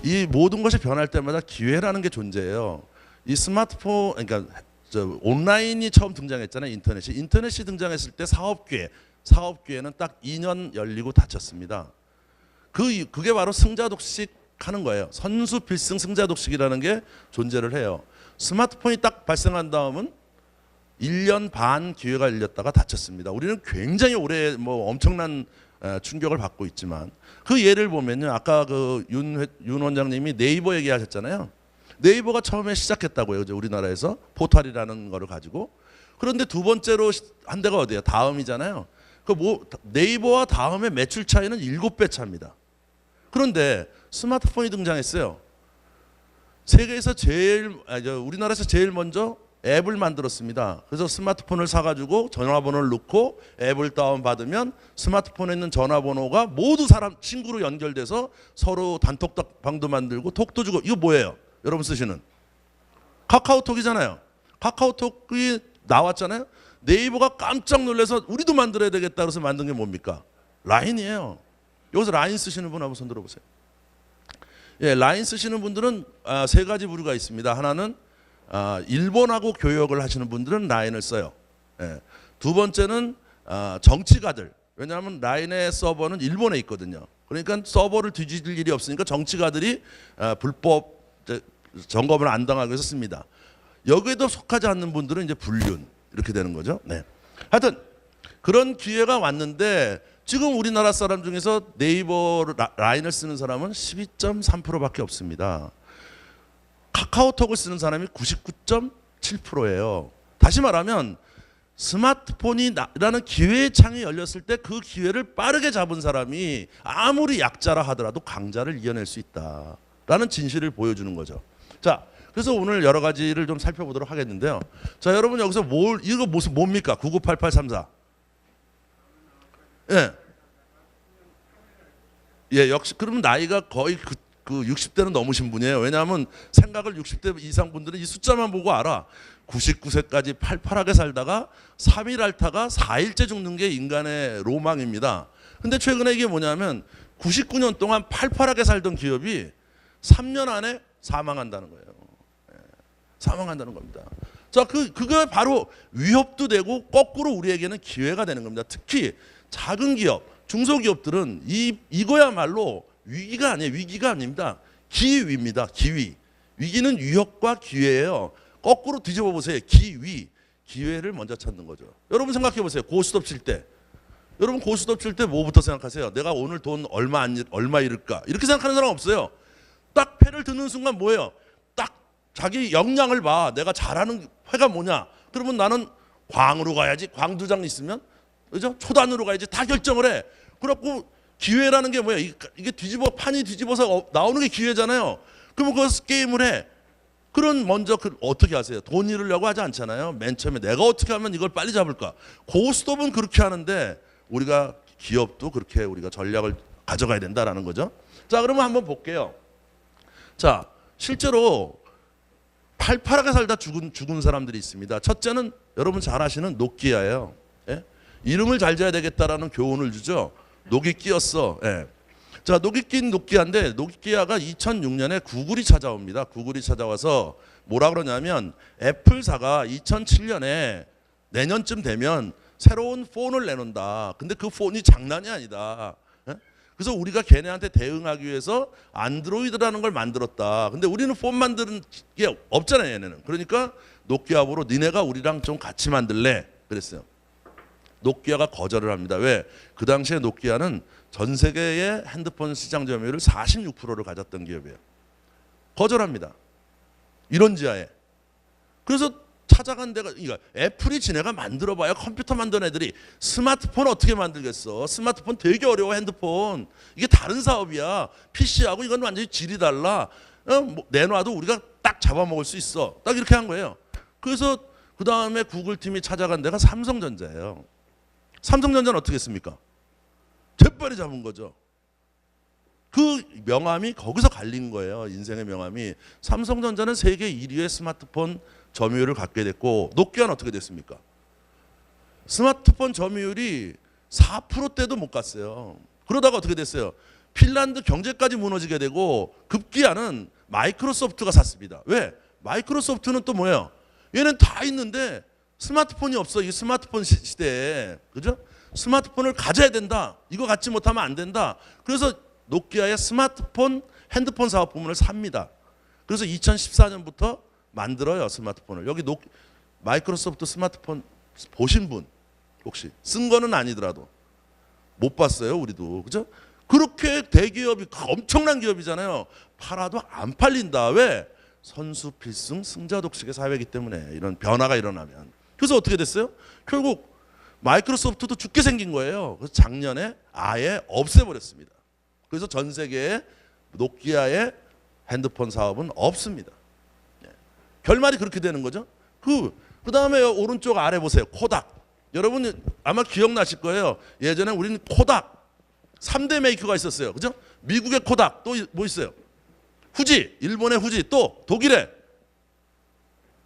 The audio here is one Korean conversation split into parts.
이 모든 것이 변할 때마다 기회라는 게 존재해요. 이 스마트폰, 그러니까 온라인이 처음 등장했잖아요. 인터넷이 등장했을 때 사업기회는 딱 2년 열리고 닫혔습니다. 그게 바로 승자독식 하는 거예요. 선수 필승 승자독식이라는 게 존재를 해요. 스마트폰이 딱 발생한 다음은 1년 반 기회가 열렸다가 닫혔습니다. 우리는 굉장히 오래 엄청난 충격을 받고 있지만 그 예를 보면요. 아까 윤 원장님이 네이버 얘기하셨잖아요. 네이버가 처음에 시작했다고요. 이제 우리나라에서 포털이라는 거를 가지고. 그런데 두 번째로 한 데가 어디예요? 다음이잖아요. 네이버와 다음의 매출 차이는 7배 차입니다. 그런데 스마트폰이 등장했어요. 세계에서 우리나라에서 제일 먼저 앱을 만들었습니다. 그래서 스마트폰을 사가지고 전화번호를 넣고 앱을 다운받으면 스마트폰에 있는 전화번호가 모두 친구로 연결돼서 서로 단톡방도 만들고 톡도 주고. 이거 뭐예요? 여러분 쓰시는 카카오톡이잖아요. 카카오톡이 나왔잖아요. 네이버가 깜짝 놀라서 우리도 만들어야 되겠다 그래서 만든 게 뭡니까? 라인이에요. 여기서 라인 쓰시는 분 한번 손 들어보세요. 예, 라인 쓰시는 분들은 세 가지 부류가 있습니다. 하나는 일본하고 교역을 하시는 분들은 라인을 써요. 예. 두 번째는 정치가들. 왜냐하면 라인의 서버는 일본에 있거든요. 그러니까 서버를 뒤질 일이 없으니까 정치가들이 불법 점검을 안 당하기 위해서 씁니다. 여기에도 속하지 않는 분들은 이제 불륜 이렇게 되는 거죠. 네. 하여튼 그런 기회가 왔는데 지금 우리나라 사람 중에서 네이버 라인을 쓰는 사람은 12.3%밖에 없습니다. 카카오톡을 쓰는 사람이 99.7%예요. 다시 말하면 스마트폰이라는 기회의 창이 열렸을 때 그 기회를 빠르게 잡은 사람이 아무리 약자라 하더라도 강자를 이겨낼 수 있다라는 진실을 보여주는 거죠. 자, 그래서 오늘 여러 가지를 좀 살펴보도록 하겠는데요. 자, 여러분 여기서 이거 뭡니까? 998834. 예. 예, 역시 그러면 나이가 거의 그 60대는 넘으신 분이에요. 왜냐하면 생각을 60대 이상 분들은 이 숫자만 보고 알아. 99세까지 팔팔하게 살다가 3일 앓다가 4일째 죽는 게 인간의 로망입니다. 근데 최근에 이게 뭐냐면 99년 동안 팔팔하게 살던 기업이 3년 안에 사망한다는 거예요. 사망한다는 겁니다. 자, 그게 바로 위협도 되고 거꾸로 우리에게는 기회가 되는 겁니다. 특히 작은 기업, 중소기업들은 이거야말로 위기가 아니에요. 위기가 아닙니다. 기위입니다. 기위. 위기는 위협과 기회예요. 거꾸로 뒤집어 보세요. 기회를 먼저 찾는 거죠. 여러분 생각해 보세요. 고스톱 칠 때. 여러분 고스톱 칠 때 뭐부터 생각하세요? 내가 오늘 돈 얼마 잃을까? 이렇게 생각하는 사람 없어요. 딱 패를 드는 순간 뭐예요? 딱 자기 역량을 봐. 내가 잘하는 패가 뭐냐? 그러면 나는 광으로 가야지. 광 두 장 있으면 그죠? 초단으로 가야지. 다 결정을 해. 그래갖고 기회라는 게 뭐야? 이게 판이 뒤집어서 나오는 게 기회잖아요. 그러면 거기서 게임을 해. 먼저 어떻게 하세요? 돈 잃으려고 하지 않잖아요. 맨 처음에 내가 어떻게 하면 이걸 빨리 잡을까? 고스톱은 그렇게 하는데 우리가 기업도 그렇게 우리가 전략을 가져가야 된다라는 거죠. 자, 그러면 한번 볼게요. 자, 실제로 팔팔하게 살다 죽은 사람들이 있습니다. 첫째는 여러분 잘 아시는 노키아예요. 예? 이름을 잘 지어야 되겠다라는 교훈을 주죠. 녹이 끼었어. 예. 자, 녹이 낀 노키아인데 노키아가 2006년에 구글이 찾아옵니다. 구글이 찾아와서 뭐라 그러냐면 애플사가 2007년에 내년쯤 되면 새로운 폰을 내놓는다. 근데 그 폰이 장난이 아니다. 예? 그래서 우리가 걔네한테 대응하기 위해서 안드로이드라는 걸 만들었다. 근데 우리는 폰 만드는 게 없잖아요, 얘네는. 그러니까 노키아보로 니네가 우리랑 좀 같이 만들래? 그랬어요. 노키아가 거절을 합니다. 왜? 그 당시에 노키아는 전 세계의 핸드폰 시장 점유율을 46%를 가졌던 기업이에요. 거절합니다. 이런 지하에. 그래서 찾아간 데가, 그러니까 애플이 지네가 만들어봐야 컴퓨터 만든 애들이 스마트폰 어떻게 만들겠어? 스마트폰 되게 어려워. 핸드폰 이게 다른 사업이야. PC하고 이건 완전히 질이 달라. 내놔도 우리가 딱 잡아먹을 수 있어. 딱 이렇게 한 거예요. 그래서 그 다음에 구글 팀이 찾아간 데가 삼성전자예요. 삼성전자는 어떻게 했습니까? 재빨리 잡은 거죠. 그 명함이 거기서 갈린 거예요. 인생의 명함이. 삼성전자는 세계 1위의 스마트폰 점유율을 갖게 됐고 노키아는 어떻게 됐습니까? 스마트폰 점유율이 4%대도 못 갔어요. 그러다가 어떻게 됐어요? 핀란드 경제까지 무너지게 되고 급기야는 마이크로소프트가 샀습니다. 왜? 마이크로소프트는 또 뭐예요? 얘는 다 있는데 스마트폰이 없어. 이 스마트폰 시대에. 그죠? 스마트폰을 가져야 된다. 이거 갖지 못하면 안 된다. 그래서 노키아의 스마트폰, 핸드폰 사업 부문을 삽니다. 그래서 2014년부터 만들어요, 스마트폰을. 여기 마이크로소프트 스마트폰 보신 분 혹시 쓴 거는 아니더라도 못 봤어요, 우리도. 그죠? 그렇게 대기업이 엄청난 기업이잖아요. 팔아도 안 팔린다. 왜? 선수 필승 승자 독식의 사회이기 때문에 이런 변화가 일어나면. 그래서 어떻게 됐어요? 결국 마이크로소프트도 죽게 생긴 거예요. 그래서 작년에 아예 없애버렸습니다. 그래서 전 세계에 노키아의 핸드폰 사업은 없습니다. 결말이 그렇게 되는 거죠. 그 다음에 오른쪽 아래 보세요. 코닥. 여러분 아마 기억나실 거예요. 예전에 우리는 코닥 3대 메이커가 있었어요. 그죠? 미국의 코닥, 또 뭐 있어요? 후지, 일본의 후지, 또 독일의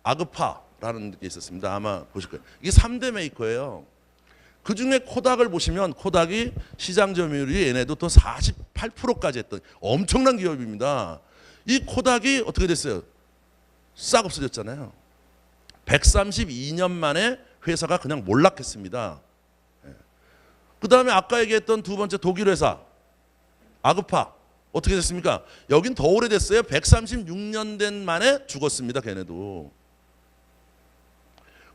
아그파라는 게 있었습니다. 아마 보실 거예요. 이게 3대 메이커예요. 그 중에 코닥을 보시면 코닥이 시장 점유율이 얘네도 또 48%까지 했던 엄청난 기업입니다. 이 코닥이 어떻게 됐어요? 싹 없어졌잖아요. 132년 만에 회사가 그냥 몰락했습니다. 그 다음에 아까 얘기했던 두 번째 독일 회사 아그파 어떻게 됐습니까? 여긴 더 오래됐어요. 136년 된 만에 죽었습니다. 걔네도.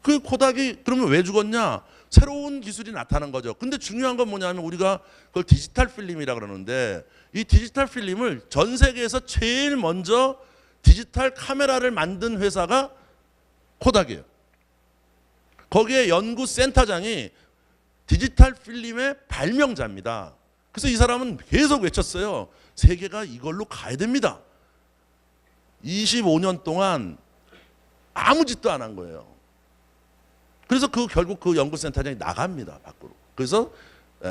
그 코닥이 그러면 왜 죽었냐? 새로운 기술이 나타난 거죠. 근데 중요한 건 뭐냐면 우리가 그걸 디지털 필름이라 그러는데 이 디지털 필름을 전 세계에서 제일 먼저 디지털 카메라를 만든 회사가 코닥이에요. 거기에 연구센터장이 디지털 필름의 발명자입니다. 그래서 이 사람은 계속 외쳤어요. 세계가 이걸로 가야 됩니다. 25년 동안 아무 짓도 안 한 거예요. 그래서 결국 그 연구센터장이 나갑니다. 밖으로. 그래서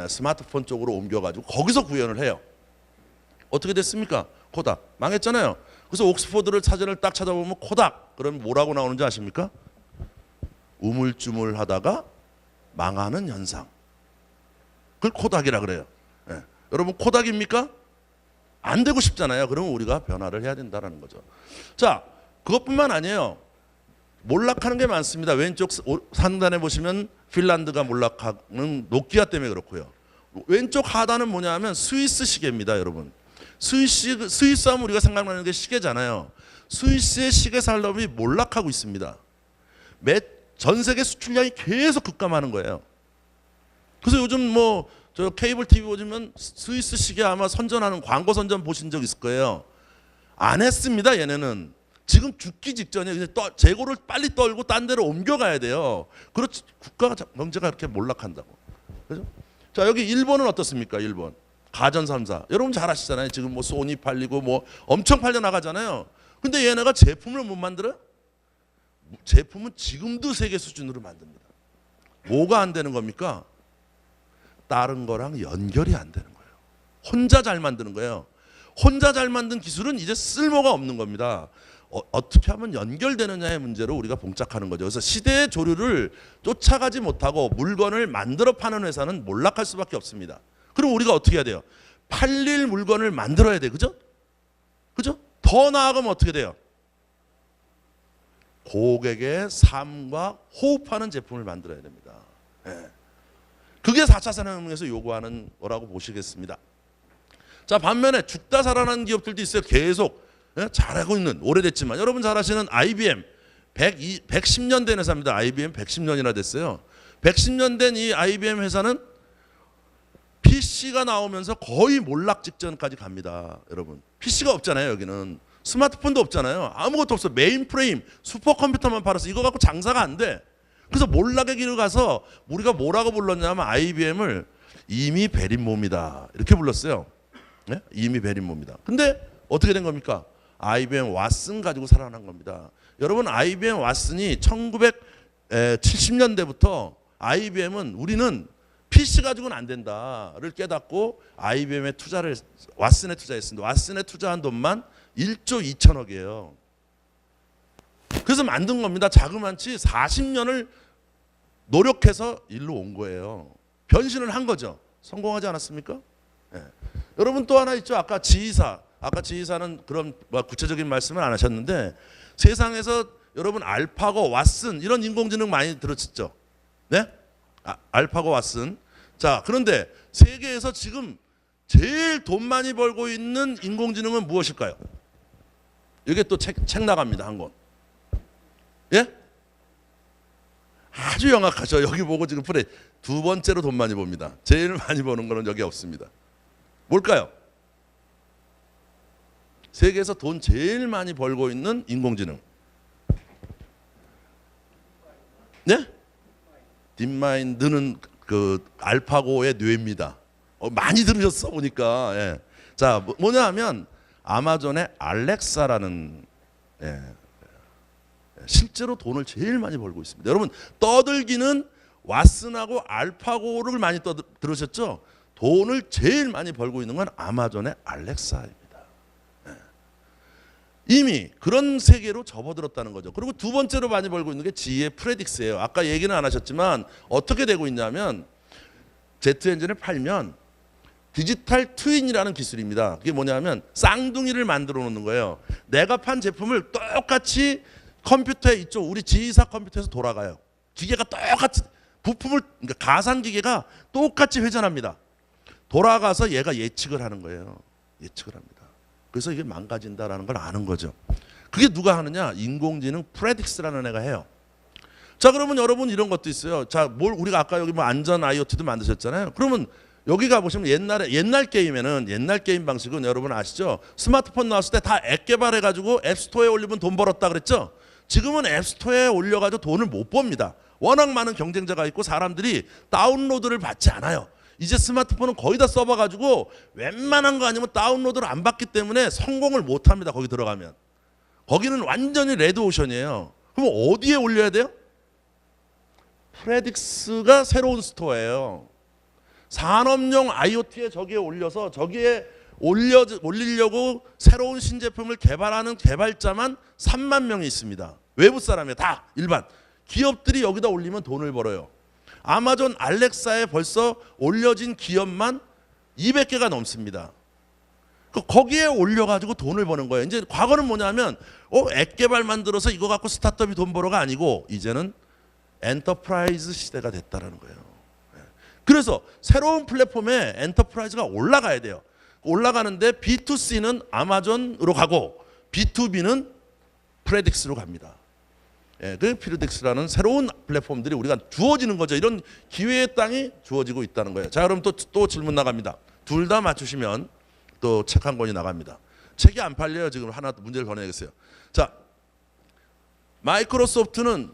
스마트폰 쪽으로 옮겨가지고 거기서 구현을 해요. 어떻게 됐습니까? 코닥. 망했잖아요. 그래서 옥스퍼드를 사전을 딱 찾아보면 코닥. 그러면 뭐라고 나오는지 아십니까? 우물쭈물하다가 망하는 현상. 그걸 코닥이라 그래요. 여러분 코닥입니까? 안 되고 싶잖아요. 그러면 우리가 변화를 해야 된다는 거죠. 자, 그것뿐만 아니에요. 몰락하는 게 많습니다. 왼쪽 상단에 보시면 핀란드가 몰락하는 노키아 때문에 그렇고요. 왼쪽 하단은 뭐냐 하면 스위스 시계입니다. 여러분. 스위스 하면 우리가 생각나는 게 시계잖아요. 스위스의 시계 산업이 몰락하고 있습니다. 전 세계 수출량이 계속 급감하는 거예요. 그래서 요즘 저 케이블 TV 보시면 스위스 시계 아마 선전하는 광고 선전 보신 적 있을 거예요. 안 했습니다. 얘네는. 지금 죽기 직전에 재고를 빨리 떨고 딴 데로 옮겨가야 돼요. 그렇지 국가 경제가 그렇게 몰락한다고. 그죠? 자, 여기 일본은 어떻습니까? 일본 가전 3사 여러분 잘 아시잖아요. 지금 소니 팔리고 엄청 팔려 나가잖아요. 근데 얘네가 제품을 못 만들어요? 제품은 지금도 세계 수준으로 만듭니다. 뭐가 안 되는 겁니까? 다른 거랑 연결이 안 되는 거예요. 혼자 잘 만드는 거예요. 혼자 잘 만든 기술은 이제 쓸모가 없는 겁니다. 어떻게 하면 연결되느냐의 문제로 우리가 봉착하는 거죠. 그래서 시대의 조류를 쫓아가지 못하고 물건을 만들어 파는 회사는 몰락할 수밖에 없습니다. 그럼 우리가 어떻게 해야 돼요? 팔릴 물건을 만들어야 돼. 그죠? 그죠? 더 나아가면 어떻게 돼요? 고객의 삶과 호흡하는 제품을 만들어야 됩니다. 그게 4차 산업혁명에서 요구하는 거라고 보시겠습니다. 자, 반면에 죽다 살아나는 기업들도 있어요. 계속 잘하고 있는, 오래됐지만 여러분 잘 아시는 IBM 110년 된 회사입니다. IBM 110년이나 됐어요. 110년 된 이 IBM 회사는 PC가 나오면서 거의 몰락 직전까지 갑니다. 여러분 PC가 없잖아요. 여기는 스마트폰도 없잖아요. 아무것도 없어. 메인프레임 슈퍼컴퓨터만 팔아서 이거 갖고 장사가 안 돼. 그래서 몰락의 길을 가서 우리가 뭐라고 불렀냐면 IBM을 이미 베린 몸이다 이렇게 불렀어요. 네? 이미 베린 몸이다. 근데 어떻게 된 겁니까? IBM 왓슨 가지고 살아난 겁니다. 여러분 IBM 왓슨이 1970년대부터 IBM은 우리는 PC 가지고는 안 된다를 깨닫고 IBM에 왓슨에 투자했습니다. 왓슨에 투자한 돈만 1조 2천억이에요. 그래서 만든 겁니다. 자그만치 40년을 노력해서 일로 온 거예요. 변신을 한 거죠. 성공하지 않았습니까? 네. 여러분 또 하나 있죠. 아까 지휘사. 아까 지휘사는 그런 구체적인 말씀을 안 하셨는데 세상에서 여러분 알파고, 왓슨 이런 인공지능 많이 들으셨죠? 네? 알파고, 왓슨. 자, 그런데 세계에서 지금 제일 돈 많이 벌고 있는 인공지능은 무엇일까요? 이게 또 책 나갑니다. 한 권. 예? 아주 영악하죠. 여기 보고 지금 두 번째로 돈 많이 봅니다. 제일 많이 버는 거는 여기 없습니다. 뭘까요? 세계에서 돈 제일 많이 벌고 있는 인공지능. 네? 딥마인드는 그 알파고의 뇌입니다. 많이 들으셨어 보니까. 예. 자, 뭐냐 하면 아마존의 알렉사라는, 예, 실제로 돈을 제일 많이 벌고 있습니다. 여러분 떠들기는 왓슨하고 알파고를 많이 들으셨죠? 돈을 제일 많이 벌고 있는 건 아마존의 알렉사입니다. 이미 그런 세계로 접어들었다는 거죠. 그리고 두 번째로 많이 벌고 있는 게 G의 프레딕스예요. 아까 얘기는 안 하셨지만 어떻게 되고 있냐면 제트 엔진을 팔면 디지털 트윈이라는 기술입니다. 그게 뭐냐면 쌍둥이를 만들어 놓는 거예요. 내가 판 제품을 똑같이 컴퓨터에 이쪽 우리 지휘사 컴퓨터에서 돌아가요. 기계가 똑같이 부품을, 그러니까 가상 기계가 똑같이 회전합니다. 돌아가서 얘가 예측을 하는 거예요. 예측을 합니다. 그래서 이게 망가진다라는 걸 아는 거죠. 그게 누가 하느냐? 인공지능 프레딕스라는 애가 해요. 자, 그러면 여러분 이런 것도 있어요. 자, 우리가 아까 여기 뭐 안전 IoT도 만드셨잖아요. 그러면 여기 가보시면 옛날 게임에는, 옛날 게임 방식은 여러분 아시죠? 스마트폰 나왔을 때 다 앱 개발해가지고 앱스토어에 올리면 돈 벌었다 그랬죠? 지금은 앱스토어에 올려가지고 돈을 못 법니다. 워낙 많은 경쟁자가 있고 사람들이 다운로드를 받지 않아요. 이제 스마트폰은 거의 다 써봐가지고 웬만한 거 아니면 다운로드를 안 받기 때문에 성공을 못 합니다. 거기 들어가면. 거기는 완전히 레드오션이에요. 그럼 어디에 올려야 돼요? 프레딕스가 새로운 스토어예요. 산업용 IoT에 저기에 올려서 저기에 올리려고 새로운 신제품을 개발하는 개발자만 3만 명이 있습니다. 외부 사람이에요. 다 일반. 기업들이 여기다 올리면 돈을 벌어요. 아마존 알렉사에 벌써 올려진 기업만 200개가 넘습니다. 거기에 올려가지고 돈을 버는 거예요. 이제 과거는 뭐냐면 앱 개발 만들어서 이거 갖고 스타트업이 돈 벌어가 아니고 이제는 엔터프라이즈 시대가 됐다라는 거예요. 그래서 새로운 플랫폼에 엔터프라이즈가 올라가야 돼요. 올라가는데 B2C는 아마존으로 가고 B2B는 프레딕스로 갑니다. 예, 그 프레딕스라는 새로운 플랫폼들이 우리가 주어지는 거죠. 이런 기회의 땅이 주어지고 있다는 거예요. 자, 그럼 또 질문 나갑니다. 둘 다 맞추시면 또 책 한 권이 나갑니다. 책이 안 팔려요. 지금 하나 문제를 더 내겠어요. 자, 마이크로소프트는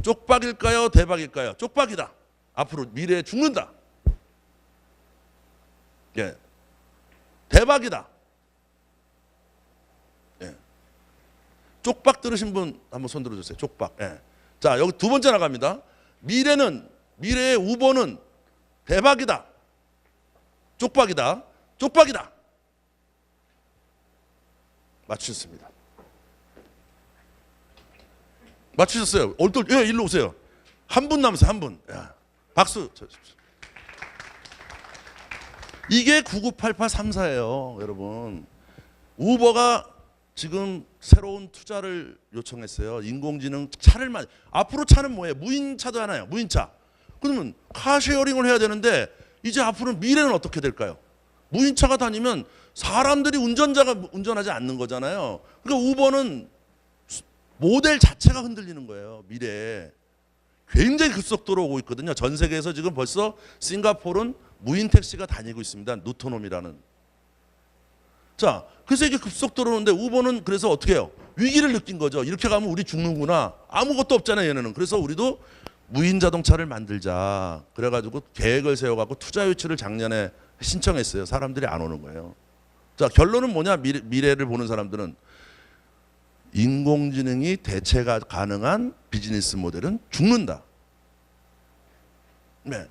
쪽박일까요? 대박일까요? 쪽박이다. 앞으로 미래에 죽는다. 예. 대박이다. 예. 쪽박 들으신 분 한번 손 들어주세요. 쪽박. 예. 자, 여기 두 번째 나갑니다. 미래의 우보는 대박이다. 쪽박이다. 쪽박이다. 맞추셨습니다. 맞추셨어요. 예, 일로 오세요. 한 분 남으세요. 한 분. 야, 박수 쳐주십시오. 이게 998834예요, 여러분. 우버가 지금 새로운 투자를 요청했어요. 인공지능 차를 앞으로 차는 뭐예요? 무인차도 하나요. 무인차. 그러면 카쉐어링을 해야 되는데 이제 앞으로 미래는 어떻게 될까요? 무인차가 다니면 사람들이 운전자가 운전하지 않는 거잖아요. 그러니까 우버는 모델 자체가 흔들리는 거예요. 미래에. 굉장히 급속도로 오고 있거든요. 전 세계에서 지금 벌써 싱가포르는 무인 택시가 다니고 있습니다. 누토놈이라는. 자, 그래서 이게 급속도로 오는데 우버는 그래서 어떻게 해요? 위기를 느낀 거죠. 이렇게 가면 우리 죽는구나. 아무것도 없잖아요, 얘네는. 그래서 우리도 무인 자동차를 만들자. 그래가지고 계획을 세워갖고 투자 유치를 작년에 신청했어요. 사람들이 안 오는 거예요. 자, 결론은 뭐냐? 미래를 보는 사람들은 인공지능이 대체가 가능한 비즈니스 모델은 죽는다. 네.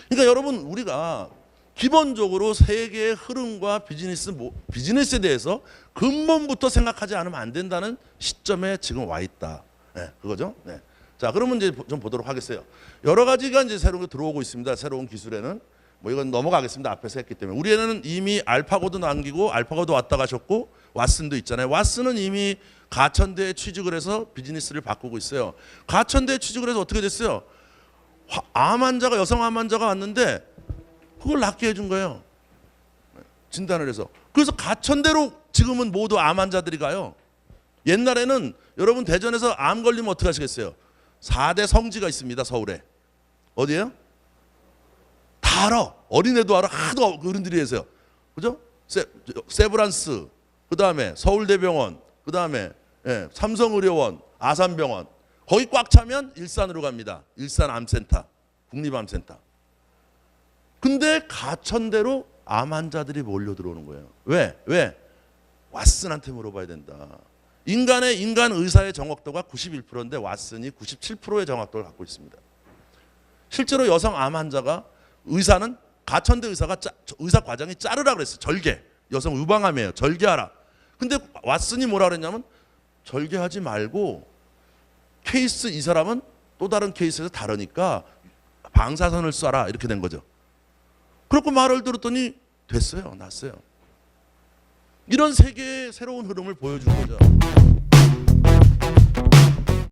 그러니까 여러분 우리가 기본적으로 세계의 흐름과 비즈니스에 대해서 근본부터 생각하지 않으면 안 된다는 시점에 지금 와 있다. 네, 그거죠? 네. 자, 그러면 이제 좀 보도록 하겠어요. 여러 가지가 이제 새로운 게 들어오고 있습니다. 새로운 기술에는. 뭐 이건 넘어가겠습니다. 앞에서 했기 때문에. 우리 애는 이미 알파고도 남기고 알파고도 왔다 가셨고 왓슨도 있잖아요. 왓슨은 이미 가천대에 취직을 해서 비즈니스를 바꾸고 있어요. 가천대에 취직을 해서 어떻게 됐어요? 암 환자가 여성 암 환자가 왔는데 그걸 낫게 해준 거예요. 진단을 해서. 그래서 가천대로 지금은 모두 암 환자들이 가요. 옛날에는 여러분 대전에서 암 걸리면 어떻게 하시겠어요? 4대 성지가 있습니다. 서울에. 어디예요? 다 알아. 어린애도 알아. 하도 어른들이 해서요. 그죠? 세브란스, 그 다음에 서울대병원, 그 다음에 삼성의료원, 아산병원. 거기 꽉 차면 일산으로 갑니다. 일산암센터, 국립암센터. 근데 가천대로 암 환자들이 몰려 들어오는 거예요. 왜? 왓슨한테 물어봐야 된다. 인간 의사의 정확도가 91%인데 왓슨이 97%의 정확도를 갖고 있습니다. 실제로 여성 암 환자가 의사는 가천대 의사가 의사 과장이 자르라 그랬어요. 절개. 여성 유방암이에요. 절개하라. 근데 왓슨이 뭐라 그랬냐면 절개하지 말고 케이스 이 사람은 또 다른 케이스에서 다르니까 방사선을 쏴라 이렇게 된 거죠. 그렇고 말을 들었더니 됐어요. 났어요. 이런 세계의 새로운 흐름을 보여준 거죠.